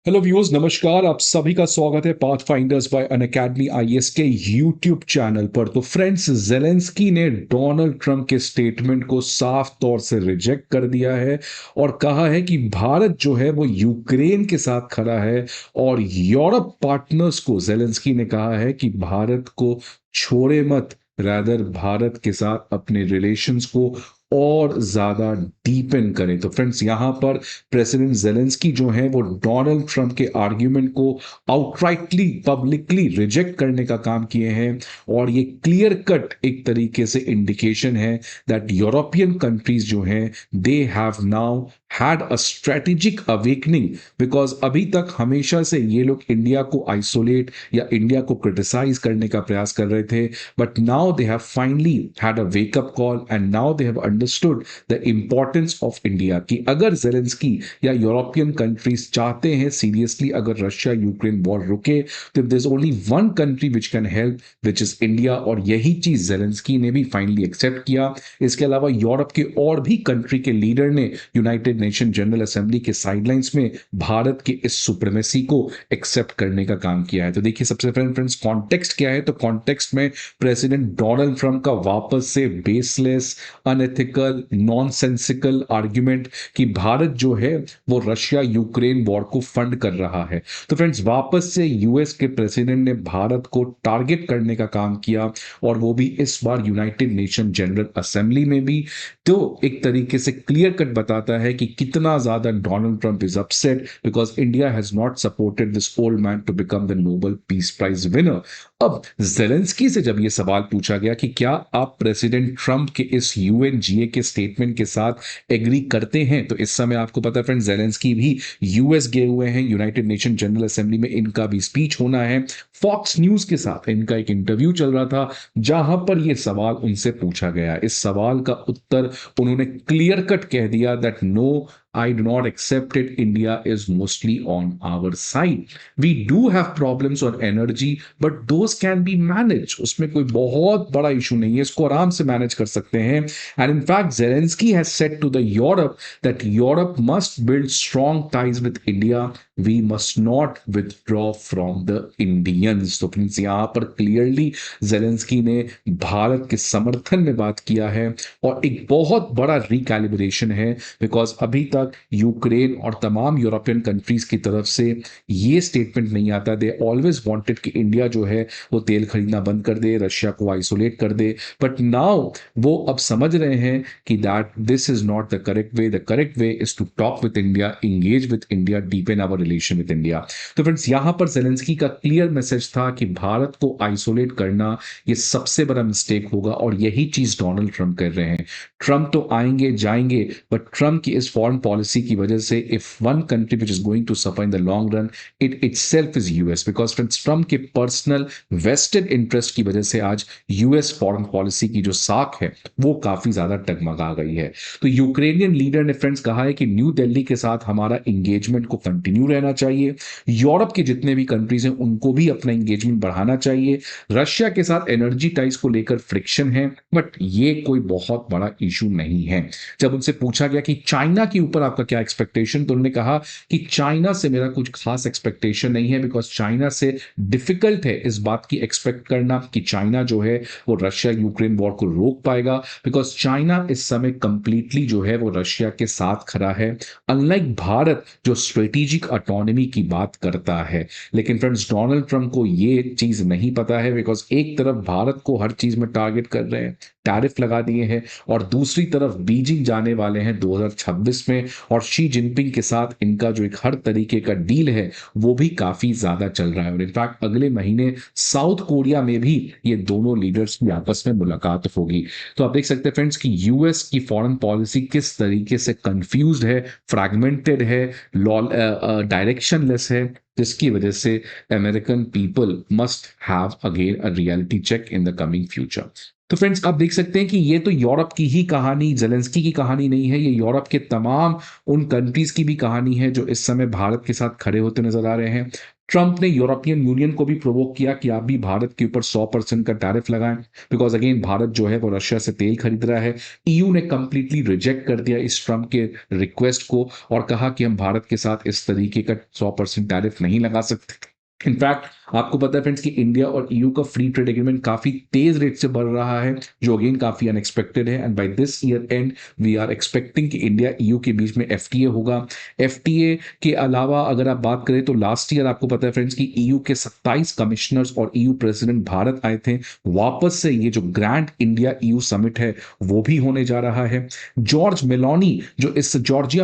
Hello viewers, नमस्कार। आप सभी का स्वागत है path finders bye Unacademy IAS के यूट्यूब चैनल पर। तो फ्रेंड्स, जेलेंस्की ने डोनाल्ड ट्रंप के स्टेटमेंट को साफ तौर से रिजेक्ट कर दिया है और कहा है कि भारत जो है वो यूक्रेन के साथ खड़ा है। और यूरोप पार्टनर्स को जेलेंस्की ने कहा है कि भारत को छोड़े मत, रादर भारत के साथ अपने रिलेशंस को और ज्यादा डीपन करें। तो फ्रेंड्स, यहां पर प्रेसिडेंट जेलेंस्की जो है वो डोनाल्ड ट्रंप के आर्ग्यूमेंट को आउटराइटली पब्लिकली रिजेक्ट करने का काम किए हैं। और ये क्लियर कट एक तरीके से इंडिकेशन है दैट यूरोपियन कंट्रीज जो हैं they have now had a strategic awakening. Because अभी तक हमेशा से ये लोग इंडिया को आइसोलेट या इंडिया को क्रिटिसाइज करने का प्रयास कर रहे थे, but now they have finally had a wake up call and now they have understood the importance of India. कि अगर जेलेंस्की या यूरोपियन कंट्रीज चाहते हैं सीरियसली अगर रशिया यूक्रेन वॉर रुके, तो there is only one country which can help, which is India. और यही चीज जेलेंस्की ने भी फाइनली एक्सेप्ट किया। इसके अलावा यूरोप के और भी कंट्री के लीडर ने यूनाइटेड नेशन जनरल असेंबली के साइडलाइंस में भारत के इस सुप्रीमेसी को एक्सेप्ट करने का काम किया है। तो देखिए, सबसे पहले फ्रेंड्स कॉन्टेक्स्ट क्या है। तो कॉन्टेक्स्ट में प्रेसिडेंट डोनाल्ड ट्रंप का वापस से बेसलेस, अनएथिकल, नॉनसेंसिकल आर्ग्यूमेंट कि भारत जो है वो रशिया यूक्रेन वॉर को फंड कर रहा है। तो फ्रेंड्स, वापस से यूएस के प्रेसिडेंट ने भारत को टारगेट करने का काम किया, और वो भी इस बार यूनाइटेड नेशन जनरल असेंबली में भी। तो एक तरीके से क्लियर कट बताता है कि कितना ज्यादा Donald Trump is upset because India has not supported this old man to become the Nobel peace prize winner. अब जेलेंस्की से जब यह सवाल पूछा गया कि क्या आप प्रेसिडेंट ट्रंप के इस यूएनजीए के स्टेटमेंट के साथ एग्री करते हैं, तो इस समय आपको पता है फ्रेंड, जेलेंस्की भी यूएस गए हुए हैं। यूनाइटेड नेशन जनरल असेंबली में इनका भी स्पीच होना है। फॉक्स न्यूज के साथ इनका एक इंटरव्यू चल रहा था जहां पर यह सवाल उनसे पूछा गया। इस सवाल का उत्तर उन्होंने क्लियर कट कह दिया that no, I do not accept it. India is mostly on our side. We do have problems on energy, but those can be managed. उसमें कोई बहुत बड़ा इशू नहीं है, इसको आराम से मैनेज कर सकते हैं। And in fact, Zelensky has said to the Europe that Europe must build strong ties with India. We must not withdraw from the Indians. तो फ्रेंड्स, यहाँ पर क्लियरली जेलेंस्की ने भारत के समर्थन में बात किया है और एक बहुत बड़ा रिकैलिब्रेशन है। बिकॉज अभी तक यूक्रेन और तमाम यूरोपियन कंट्रीज की तरफ से ये स्टेटमेंट नहीं आता। दे ऑलवेज वांटेड कि इंडिया जो है वो तेल खरीदना बंद कर दे, रशिया को आइसोलेट कर दे। बट नाउ वो अब समझ रहे हैं कि that this is not the correct way. The correct way is to talk with India, engage with India, deepen our relation with India. तो फ्रेंड्स, यहां पर जेलेंस्की का क्लियर मैसेज था कि भारत को आइसोलेट करना ये सबसे बड़ा मिस्टेक होगा, और यही चीज डोनाल्ड ट्रंप कर रहे हैं। ट्रंप तो आएंगे जाएंगे, बट ट्रंप की इस फॉरेन पॉलिसी की वजह से if one country which is going to suffer in the long run, it itself is US. Because friends, Trump के पर्सनल वेस्टेड इंटरेस्ट की वजह से आज यूएस फॉरेन पॉलिसी की जो साख है वो काफी ज्यादा टगमगा गई है। तो यूक्रेनियन लीडर ने फ्रेंड्स कहा है कि न्यू दिल्ली के साथ हमारा इंगेजमेंट को कंटिन्यू रहना चाहिए। यूरोप के जितने भी कंट्रीज हैं उनको भी अपना इंगेजमेंट बढ़ाना चाहिए। रशिया के साथ एनर्जी टाइज को लेकर फ्रिक्शन है, बट ये कोई बहुत बड़ा इशू नहीं है। जब उनसे पूछा गया कि चाइना के ऊपर आपका क्या एक्सपेक्टेशन, तो उन्होंने कहा कि चाइना से मेरा कुछ खास एक्सपेक्टेशन नहीं है। बिकॉज चाइना से डिफिकल्ट है इस बात की एक्सपेक्ट करना कि चाइना जो है वो रशिया यूक्रेन वॉर को रोक पाएगा। बिकॉज चाइना इस समय कंप्लीटली जो है वो रशिया के साथ खड़ा है, अनलाइक भारत जो स्ट्रेटेजिक ऑटोनॉमी की बात करता है। लेकिन फ्रेंड्स, डोनाल्ड ट्रंप को ये चीज नहीं पता है। बिकॉज एक तरफ भारत को हर चीज में टारगेट कर रहे हैं, टैरिफ लगा दिए हैं, और दूसरी तरफ बीजिंग जाने वाले हैं 2026 में, और शी जिनपिंग के साथ इनका जो एक हर तरीके का डील है वो भी काफी ज्यादा चल रहा है। और इनफैक्ट अगले महीने साउथ कोरिया में भी ये दोनों लीडर्स की आपस में मुलाकात होगी। तो आप देख सकते हैं फ्रेंड्स कि यूएस की फॉरेन पॉलिसी किस तरीके से कंफ्यूज्ड है, फ्रैगमेंटेड है, डायरेक्शनलेस है, जिसकी वजह से American people must have again a reality check in the coming future. तो फ्रेंड्स आप देख सकते हैं कि ये तो यूरोप की ही कहानी, ज़ेलेंस्की की कहानी नहीं है, ये यूरोप के तमाम उन कंट्रीज़ की भी कहानी है जो इस समय भारत के साथ खड़े होते नज़र आ रहे हैं। ट्रंप ने यूरोपियन यूनियन को भी प्रोवोक किया कि आप भी भारत के ऊपर 100% का टैरिफ लगाएँ, बिकॉज़ अगेन भारत जो है वो रशिया से तेल खरीद रहा है। ईयू ने कंप्लीटली रिजेक्ट कर दिया इस ट्रंप के रिक्वेस्ट को और कहा कि हम भारत के साथ इस तरीके का 100% टैरिफ नहीं लगा सकते। इनफैक्ट आपको पता है फ्रेंड्स कि इंडिया और ईयू का फ्री ट्रेड एग्रीमेंट काफी तेज रेट से बढ़ रहा है, जो अगेन काफी अनएक्सपेक्टेड है। And by this year end we are expecting कि इंडिया ईयू के बीच में एफटीए होगा। एफटीए के अलावा अगर आप बात करें तो लास्ट ईयर आपको पता है फ्रेंड्स कि ईयू के 27 कमिश्नर्स और ईयू प्रेसिडेंट भारत आए थे। वापस से ये जो ग्रैंड इंडिया ईयू समिट है वो भी होने जा रहा है। जॉर्जिया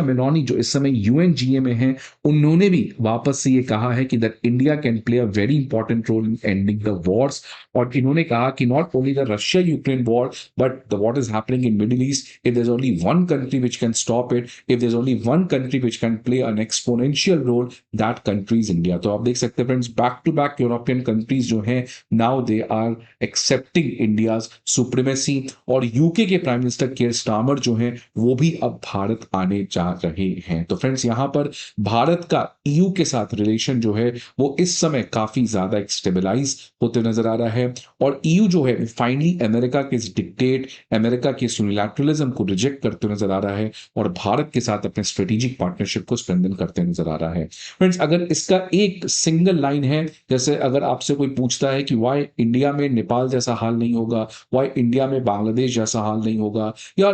मेलोनी जो इस समय यूएनजीए में है, उन्होंने भी वापस से ये कहा है कि that India can play a very important role in ending the wars. और इन्होंने कहा कि not only the Russia Ukraine war but the what is happening in middle east, if there is only one country which can stop it, if there is only one country which can play an exponential role, that country is India. तो आप देख सकते हैं friends, back to back European countries जो हैं now they are accepting India's supremacy. और UK के prime minister Keir Starmer जो हैं वो भी अब भारत आने जा रहे हैं। तो फ्रेंड्स यहां पर भारत का ईयू के साथ रिलेशन जो है वो इस समय काफी ज्यादा स्टेबलाइज होते नजर आ रहा है। और ईयू जो है फाइनली अमेरिका के इस डिक्टेट, अमेरिका के यूनिलैटरलिज्म को रिजेक्ट करते नजर आ रहा है और भारत के साथ अपने स्ट्रेटेजिक पार्टनरशिप को स्ट्रेंथन करते नजर आ रहा है। फ्रेंड्स अगर इसका एक सिंगल लाइन है, जैसे अगर आपसे कोई पूछता है कि वाई इंडिया में नेपाल जैसा हाल नहीं होगा, वाई इंडिया में बांग्लादेश जैसा हाल नहीं होगा, या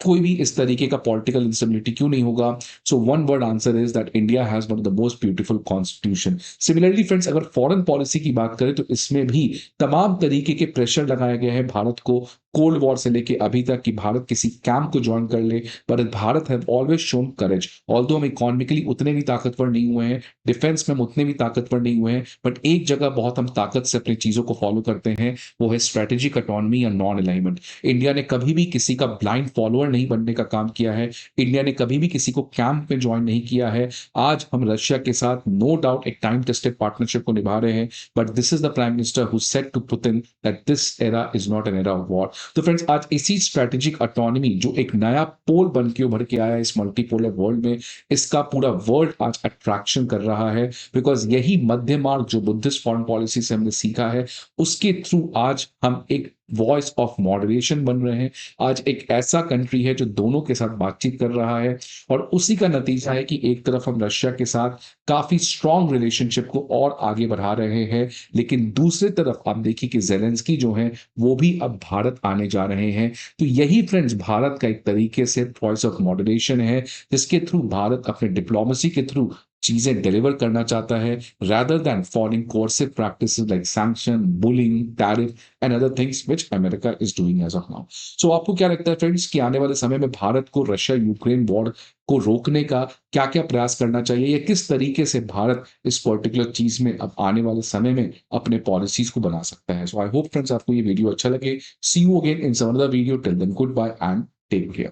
कोई भी इस तरीके का पॉलिटिकल इंस्टेबिलिटी क्यों नहीं होगा, so one word answer is that India has one of the most beautiful constitution. Similarly friends अगर फॉरेन पॉलिसी की बात करें तो इसमें भी तमाम तरीके के प्रेशर लगाया गया है भारत को, कोल्ड वॉर से लेके अभी तक कि भारत किसी कैंप को ज्वाइन कर ले। पर Bharat have always shown courage, although हम इकोनॉमिकली उतने भी ताकतवर नहीं हुए हैं, डिफेंस में हम उतने भी ताकतवर नहीं हुए हैं, बट एक जगह बहुत हम ताकत से अपनी चीजों को फॉलो करते हैं, वो है स्ट्रेटेजिक ऑटोनॉमी या नॉन अलाइनमेंट। इंडिया ने कभी भी किसी का ब्लाइंड फॉलोअर नहीं बनने का काम किया है, इंडिया ने कभी भी किसी को कैंप में ज्वाइन नहीं किया है। आज हम रशिया के साथ नो डाउट एक टाइम टेस्टेड पार्टनरशिप को निभा रहे हैं, but this is the prime minister who said to Putin that this era is not an era of war. तो फ्रेंड्स आज इसी स्ट्रेटेजिक ऑटोनॉमी जो एक नया पोल बन के उभर के आया है इस मल्टीपोलर वर्ल्ड में, इसका पूरा वर्ल्ड आज अट्रैक्शन कर रहा है, बिकॉज यही मध्य मार्ग जो बुद्धिस्ट फॉरेन पॉलिसी से हमने सीखा है उसके थ्रू आज हम एक वॉइस ऑफ मॉडरेशन बन रहे हैं। आज एक ऐसा कंट्री है जो दोनों के साथ बातचीत कर रहा है और उसी का नतीजा है कि एक तरफ हम रशिया के साथ काफी स्ट्रॉन्ग रिलेशनशिप को और आगे बढ़ा रहे हैं, लेकिन दूसरी तरफ आप देखिए कि जेलेंस्की जो है वो भी अब भारत आने जा रहे हैं। तो यही फ्रेंड्स भारत का एक तरीके से वॉइस ऑफ मॉडरेशन है, जिसके थ्रू भारत अपने डिप्लोमेसी के थ्रू चीजें डिलीवर करना चाहता है, rather than following coercive practices like sanction, bullying, tariff and other things which America is doing as of now. So आपको क्या लगता है फ्रेंड्स कि आने वाले समय में भारत को रशिया यूक्रेन वॉर को रोकने का क्या क्या प्रयास करना चाहिए, या किस तरीके से भारत इस पर्टिकुलर चीज में अब आने वाले समय में अपने पॉलिसीज को बना सकता है। सो आई होप फ्रेंड्स आपको ये वीडियो अच्छा लगे। See you again in some other video, till then good bye and take care.